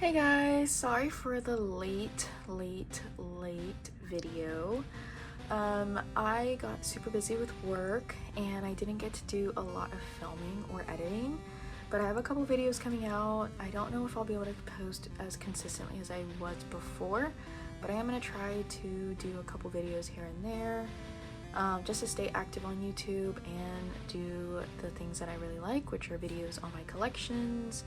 Hey guys, sorry for the late video. I got super busy with work and I didn't get to do a lot of filming or editing, but I have a couple videos coming out. I don't know if I'll be able to post as consistently as I was before, but I am going to try to do a couple videos here and there, just to stay active on YouTube and do the things that I really like, which are videos on my collections.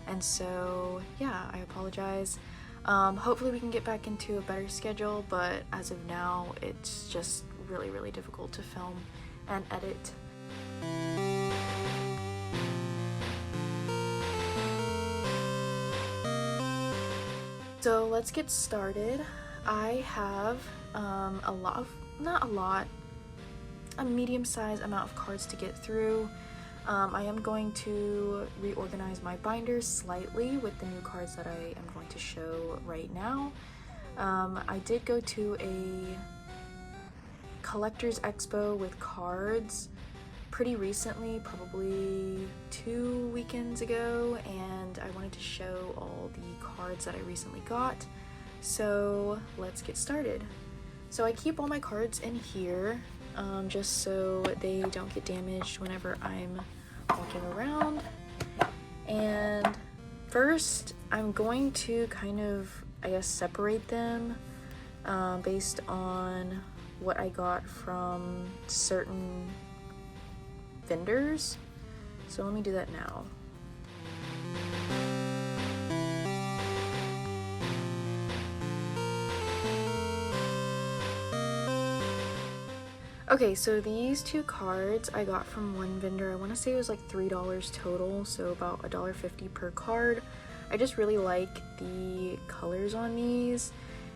And so yeah, I apologize. Hopefully we can get back into a better schedule, but as of now it's just really difficult to film and edit. So let's get started. I have a medium-sized amount of cards to get through. I am going to reorganize my binders slightly with the new cards that I am going to show right now. I did go to a collector's expo with cards pretty recently, probably 2 weekends ago, and I wanted to show all the cards that I recently got. So let's get started. So I keep all my cards in here, just so they don't get damaged whenever I'm walking around. And first I'm going to kind of, I guess, separate them based on what I got from certain vendors. So let me do that now. Okay, so these two cards I got from one vendor. I want to say it was like $3 total, so about $1.50 per card. I just really like the colors on these,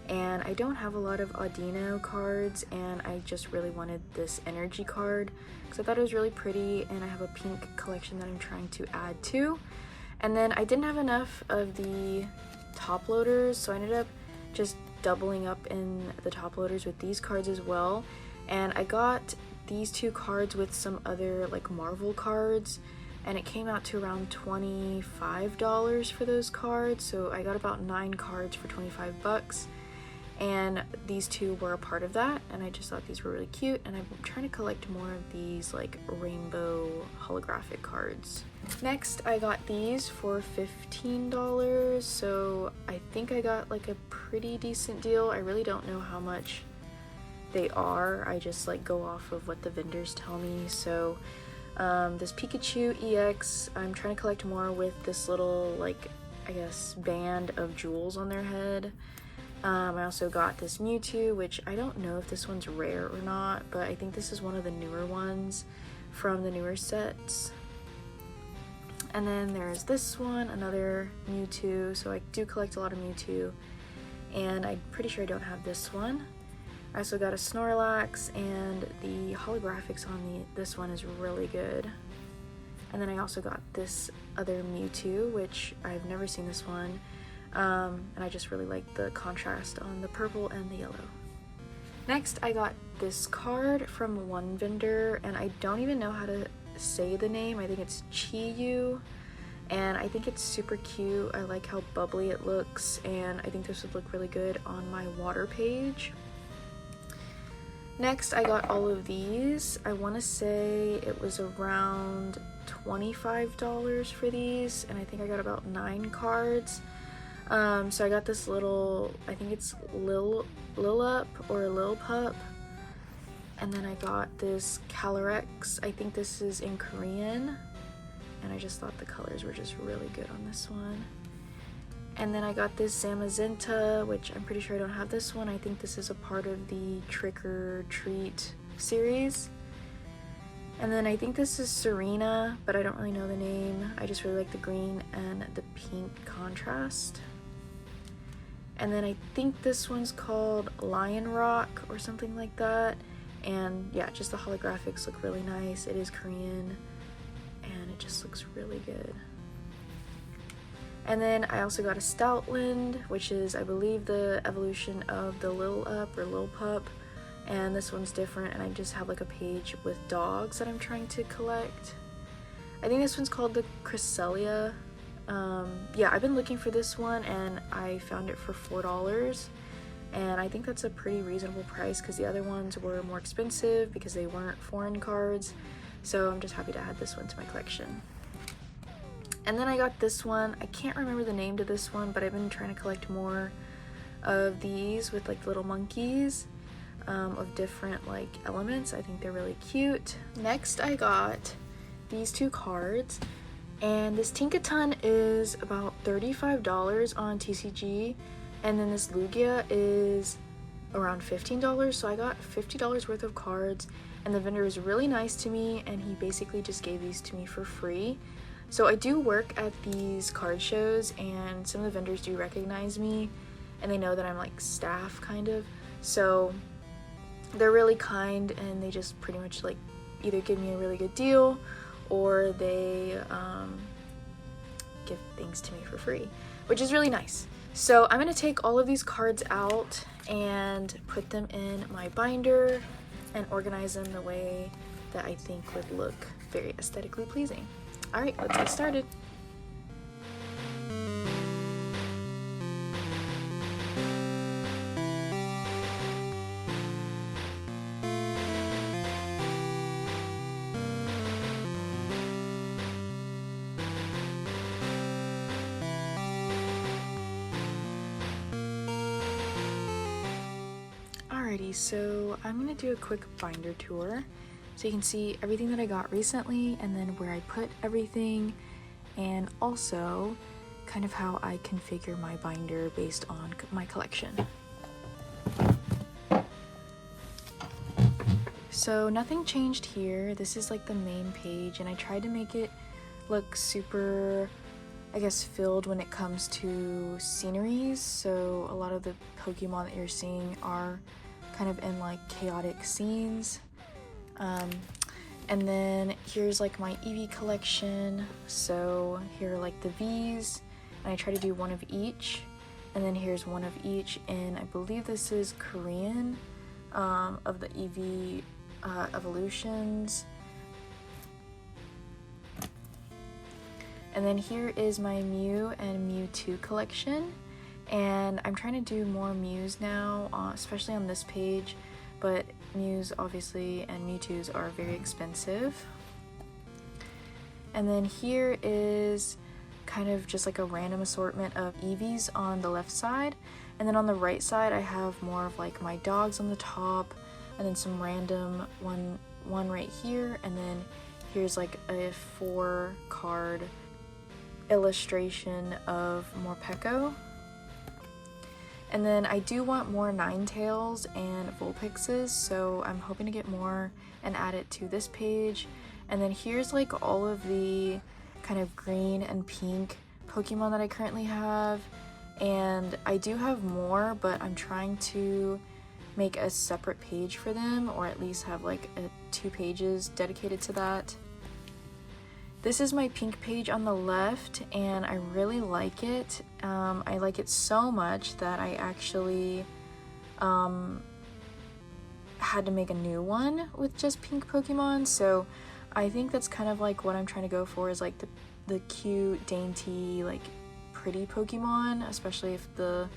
and I don't have a lot of Audino cards, and I just really wanted this energy card because I thought it was really pretty, and I have a pink collection that I'm trying to add to. And then I didn't have enough of the top loaders, so I ended up just doubling up in the top loaders with these cards as well. And I got these two cards with some other like Marvel cards, and it came out to around $25 for those cards. So I got about 9 cards for 25 bucks, and these two were a part of that, and I just thought these were really cute, and I'm trying to collect more of these like rainbow holographic cards. Next I got these for $15, so I think I got like a pretty decent deal. I really don't know how much they are, I just like go off of what the vendors tell me. So this Pikachu EX, I'm trying to collect more with this little, like, I guess, band of jewels on their head. I also got this Mewtwo, which I don't know if this one's rare or not, but I think this is one of the newer ones from the newer sets. And then there's this one, another Mewtwo, so I do collect a lot of Mewtwo, and I'm pretty sure I don't have this one. I also got a Snorlax, and the holographics on this one is really good. And then I also got this other Mewtwo, which I've never seen this one, and I just really like the contrast on the purple and the yellow. Next I got this card from one vendor, and I don't even know how to say the name. I think it's Chiyu, and I think it's super cute. I like how bubbly it looks, and I think this would look really good on my water page. Next, I got all of these. I want to say it was around $25 for these, and I think I got about 9 cards. So I got this little, I think it's Lilup or Lilpup, and then I got this Calyrex. I think this is in Korean, and I just thought the colors were just really good on this one. And then I got this Zamazenta, which I'm pretty sure I don't have this one. I think this is a part of the Trick or Treat series. And then I think this is Serena, but I don't really know the name. I just really like the green and the pink contrast. And then I think this one's called Lion Rock or something like that. And yeah, just the holographics look really nice. It is Korean, and it just looks really good. And then I also got a Stoutland, which is, I believe, the evolution of the Lilup or Lilpup, and this one's different, and I just have like a page with dogs that I'm trying to collect. I think this one's called the Cresselia, Yeah, I've been looking for this one and I found it for $4, and I think that's a pretty reasonable price because the other ones were more expensive because they weren't foreign cards. So I'm just happy to add this one to my collection. And then I got this one. I can't remember the name to this one, but I've been trying to collect more of these with like little monkeys of different like elements. I think they're really cute. Next I got these two cards, and this Tinkaton is about $35 on TCG, and then this Lugia is around $15, so I got $50 worth of cards, and the vendor is really nice to me, and he basically just gave these to me for free. So I do work at these card shows, and some of the vendors do recognize me, and they know that I'm like staff kind of, so they're really kind, and they just pretty much like either give me a really good deal or they give things to me for free, which is really nice. So I'm gonna take all of these cards out and put them in my binder and organize them the way that I think would look very aesthetically pleasing. All right, let's get started. Alrighty, so I'm gonna do a quick binder tour so you can see everything that I got recently and then where I put everything, and also kind of how I configure my binder based on my collection. So nothing changed here. This is like the main page, and I tried to make it look super, I guess, filled when it comes to sceneries. So a lot of the Pokemon that you're seeing are kind of in like chaotic scenes. And then here's like my Eevee collection. So here are like the V's, and I try to do one of each. And then here's one of each, and I believe this is Korean of the Eevee evolutions. And then here is my Mew and Mewtwo collection, and I'm trying to do more Mews now, especially on this page, but Mews obviously and Mewtwo's are very expensive. And then here is kind of just like a random assortment of Eevees on the left side, and then on the right side I have more of like my dogs on the top, and then some random one right here, and then here's like a 4-card illustration of Morpeko. And then I do want more Ninetales and Vulpixes, so I'm hoping to get more and add it to this page. And then here's like all of the kind of green and pink Pokemon that I currently have, and I do have more, but I'm trying to make a separate page for them, or at least have like 2 pages dedicated to that. This is my pink page on the left, and I really like it. I like it so much that I actually had to make a new one with just pink Pokemon, so I think that's kind of like what I'm trying to go for, is like the cute, dainty, like pretty Pokemon, especially if the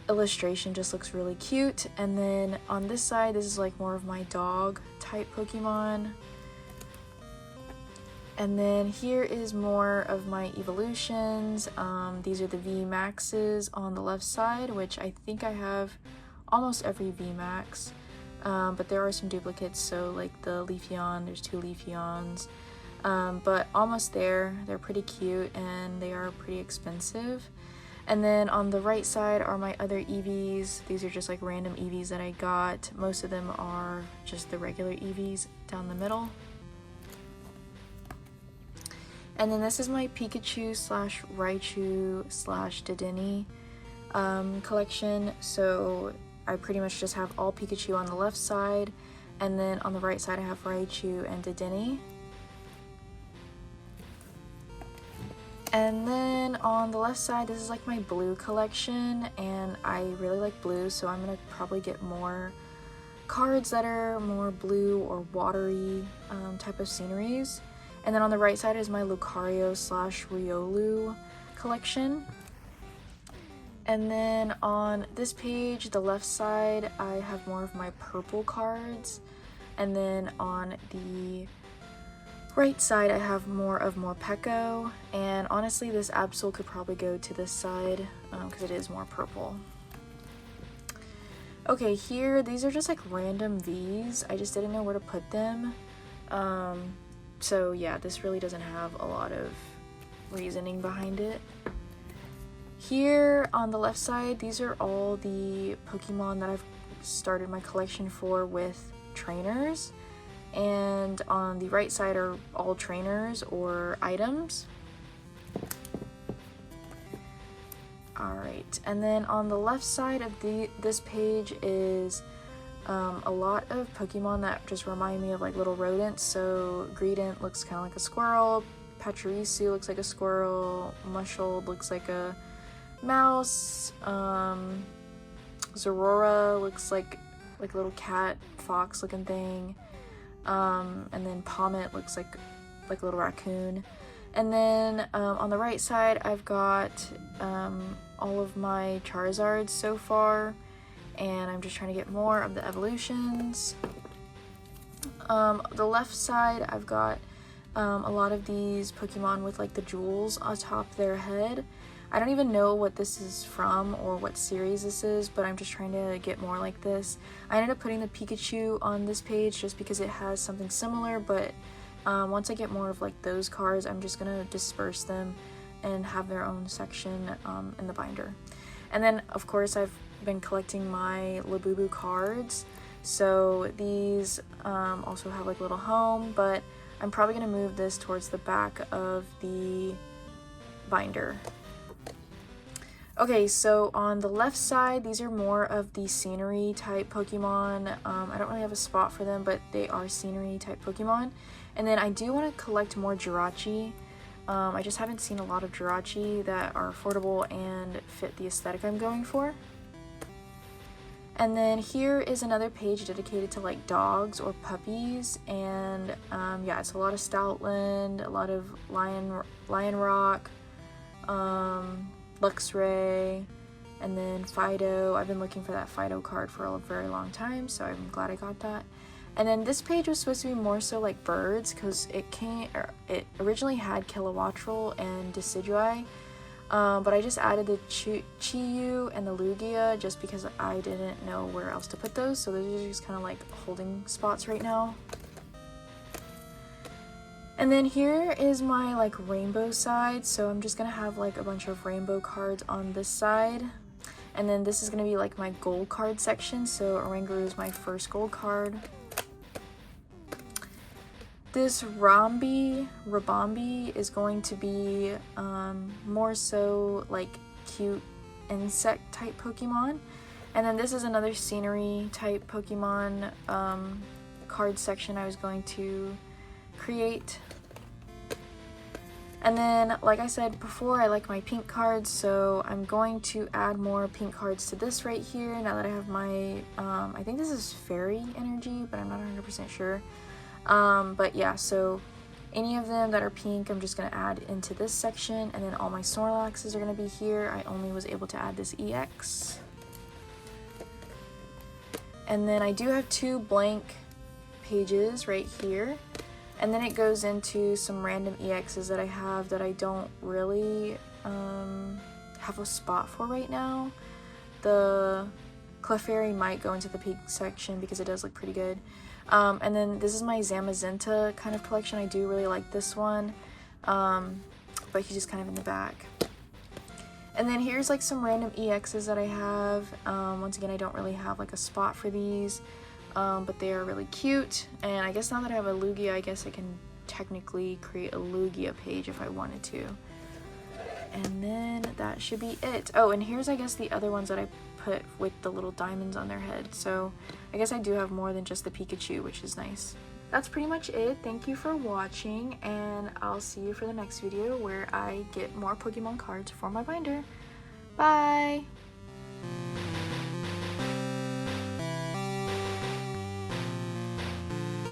illustration just looks really cute. And then on this side, this is like more of my dog type Pokemon. And then here is more of my evolutions. These are the V Maxes on the left side, which I think I have almost every V Max, but there are some duplicates, so like the Leafeon, there's 2 Leafeons, but almost there. They're pretty cute and they are pretty expensive. And then on the right side are my other Eevees. These are just like random Eevees that I got. Most of them are just the regular Eevees down the middle. And then this is my Pikachu slash Raichu slash Dedenne collection. So I pretty much just have all Pikachu on the left side, and then on the right side I have Raichu and Dedenne. And then on the left side, this is like my blue collection, and I really like blue, so I'm gonna probably get more cards that are more blue or watery type of sceneries. And then on the right side is my Lucario / Riolu collection. And then on this page, the left side, I have more of my purple cards. And then on the right side, I have more of Morpeko. And honestly, this Absol could probably go to this side because it is more purple. Okay, here, these are just like random Vs. I just didn't know where to put them. So yeah, this really doesn't have a lot of reasoning behind it. Here on the left side, these are all the Pokemon that I've started my collection for with trainers. And on the right side are all trainers or items. Alright, and then on the left side of this page is a lot of Pokemon that just remind me of like little rodents. So Greedent looks kind of like a squirrel, Pachirisu looks like a squirrel, Mushold looks like a mouse, Zorora looks like a little cat, fox looking thing, and then Pommet looks like a little raccoon. And then on the right side, I've got all of my Charizards so far, and I'm just trying to get more of the evolutions. The left side, I've got a lot of these Pokemon with like the jewels atop their head. I don't even know what this is from or what series this is, but I'm just trying to get more like this. I ended up putting the Pikachu on this page just because it has something similar, but once I get more of like those cards, I'm just gonna disperse them and have their own section in the binder. And then of course I've been collecting my Labubu cards, so these also have like a little home, but I'm probably gonna move this towards the back of the binder. Okay, so on the left side, these are more of the scenery type Pokemon. I don't really have a spot for them, but they are scenery type Pokemon. And then I do want to collect more Jirachi. I just haven't seen a lot of Jirachi that are affordable and fit the aesthetic I'm going for. And then here is another page dedicated to like dogs or puppies, and yeah, it's a lot of Stoutland, a lot of Lion Rock, Luxray, and then Fido. I've been looking for that Fido card for a very long time, so I'm glad I got that. And then this page was supposed to be more so like birds, because it originally had Kilowattrel and Decidueye, but I just added the Chiyu and the Lugia just because I didn't know where else to put those, so those are just kind of like holding spots right now. And then here is my like rainbow side, so I'm just gonna have like a bunch of rainbow cards on this side. And then this is gonna be like my gold card section, so Oranguru is my first gold card. This Rabombi is going to be more so like cute insect type Pokemon. And then this is another scenery type Pokemon card section I was going to create. And then, like I said before, I like my pink cards, so I'm going to add more pink cards to this right here now that I have my, I think this is Fairy Energy, but I'm not 100% sure. But yeah, so any of them that are pink, I'm just going to add into this section, and then all my Snorlaxes are going to be here. I only was able to add this EX. And then I do have 2 blank pages right here. And then it goes into some random EXs that I have that I don't really have a spot for right now. The Clefairy might go into the pink section because it does look pretty good. And then this is my Zamazenta kind of collection. I do really like this one, but he's just kind of in the back. And then here's like some random EXs that I have. Once again, I don't really have like a spot for these. But they are really cute, and I guess now that I have a Lugia, I guess I can technically create a Lugia page if I wanted to. And then that should be it. Oh, and here's I guess the other ones that I put with the little diamonds on their head, so I guess I do have more than just the Pikachu, which is nice. That's pretty much it. Thank you for watching, and I'll see you for the next video where I get more Pokemon cards for my binder. Bye!